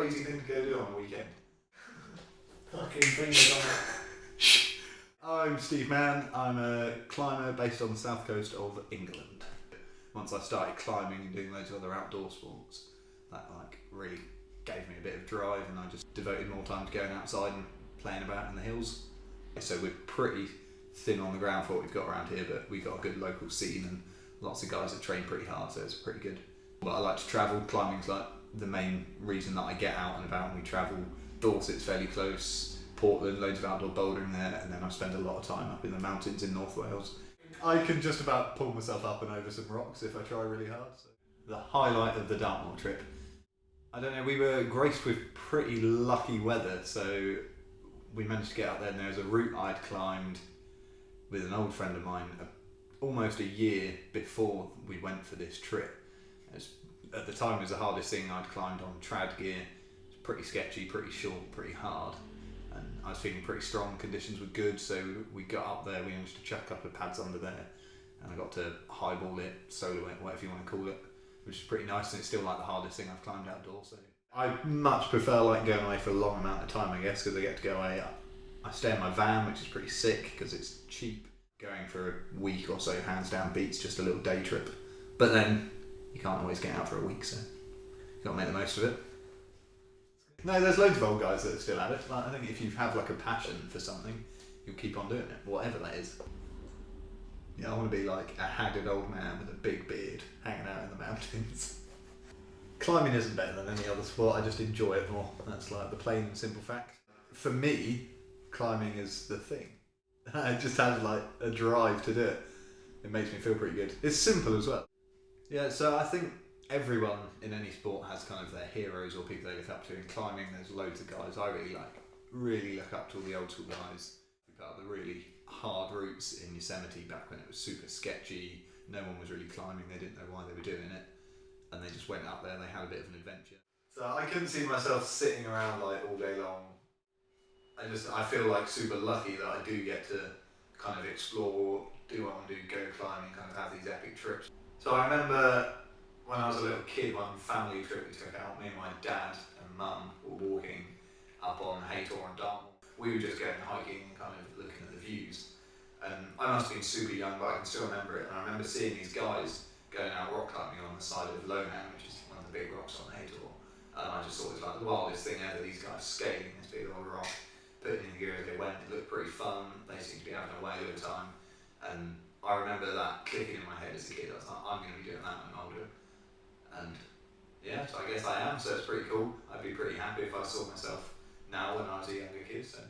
crazy thing to go do on a weekend. Fucking fingers on it. I'm Steve Mann. I'm a climber based on the south coast of England. Once I started climbing and doing loads of other outdoor sports, that really gave me a bit of drive, and I just devoted more time to going outside and playing about in the hills. So we're pretty thin on the ground for what we've got around here, but we've got a good local scene and lots of guys that train pretty hard, so it's pretty good. But I like to travel. Climbing's like the main reason that I get out and about, and we travel. Dorset's fairly close, Portland, loads of outdoor bouldering there, and then I spend a lot of time up in the mountains in North Wales. I can just about pull myself up and over some rocks if I try really hard. So. The highlight of the Dartmoor trip, I don't know, we were graced with pretty lucky weather, so we managed to get out there, and there was a route I'd climbed with an old friend of mine almost a year before we went for this trip. At the time it was the hardest thing I'd climbed on trad gear. It was pretty sketchy, pretty short, pretty hard, and I was feeling pretty strong. Conditions were good, so we got up there, we managed to chuck a couple of pads under there, and I got to highball it, solo it, whatever you want to call it, which is pretty nice, and it's still like the hardest thing I've climbed outdoors. So I much prefer going away for a long amount of time, I guess, because I get to go away. I stay in my van, which is pretty sick because it's cheap. Going for a week or so, hands down, beats just a little day trip. But then you can't always get out for a week, so you got to make the most of it. No, there's loads of old guys that are still at it. I think if you have a passion for something, you'll keep on doing it, whatever that is. Yeah, I want to be like a haggard old man with a big beard hanging out in the mountains. Climbing isn't better than any other sport, I just enjoy it more. That's like the plain and simple fact. For me, climbing is the thing. I just have a drive to do it. It makes me feel pretty good. It's simple as well. Yeah, so I think everyone in any sport has kind of their heroes or people they look up to. In climbing, there's loads of guys I really look up to all the old school guys. We've got the really hard routes in Yosemite back when it was super sketchy. No one was really climbing, they didn't know why they were doing it. And they just went up there and they had a bit of an adventure. So I couldn't see myself sitting around all day long. I feel super lucky that I do get to kind of explore, do what I want to do, go climbing, kind of have these epic trips. So I remember when I was a little kid, one family trip we took out, me and my dad and mum were walking up on Haytor and Dartmoor. We were just going hiking and kind of looking at the views. And I must have been super young, but I can still remember it. And I remember seeing these guys going out rock climbing on the side of Lowham, which is one of the big rocks on Haytor. And I just thought it was the wildest thing ever, these guys scaling this big old rock. Putting in the gear as they went, it looked pretty fun. They seemed to be having a whale of a time, and I remember that clicking in my head as a kid. I was like, I'm going to be doing that when I'm older, and yeah, so I guess I am. So it's pretty cool. I'd be pretty happy if I saw myself now when I was a younger kid. So.